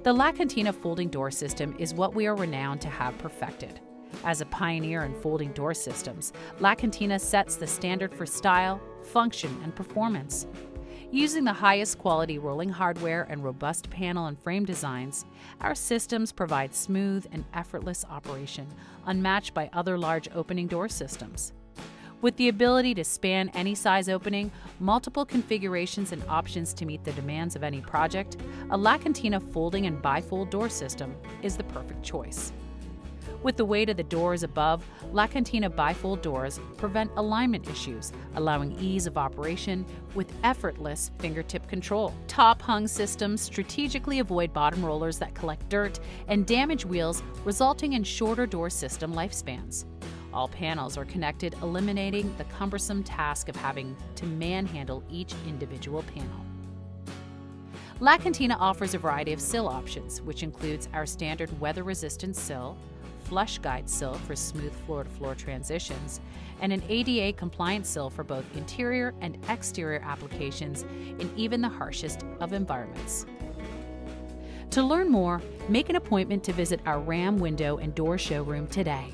The LaCantina folding door system is what we are renowned to have perfected. As a pioneer in folding door systems, LaCantina sets the standard for style, function, and performance. Using the highest quality rolling hardware and robust panel and frame designs, our systems provide smooth and effortless operation, unmatched by other large opening door systems. With the ability to span any size opening, multiple configurations and options to meet the demands of any project, a LaCantina folding and bifold door system is the perfect choice. With the weight of the doors above, LaCantina bifold doors prevent alignment issues, allowing ease of operation with effortless fingertip control. Top-hung systems strategically avoid bottom rollers that collect dirt and damage wheels, resulting in shorter door system lifespans. All panels are connected, eliminating the cumbersome task of having to manhandle each individual panel. LaCantina offers a variety of sill options, which includes our standard weather-resistant sill, flush guide sill for smooth floor-to-floor transitions, and an ADA-compliant sill for both interior and exterior applications in even the harshest of environments. To learn more, make an appointment to visit our Ram window and door showroom today.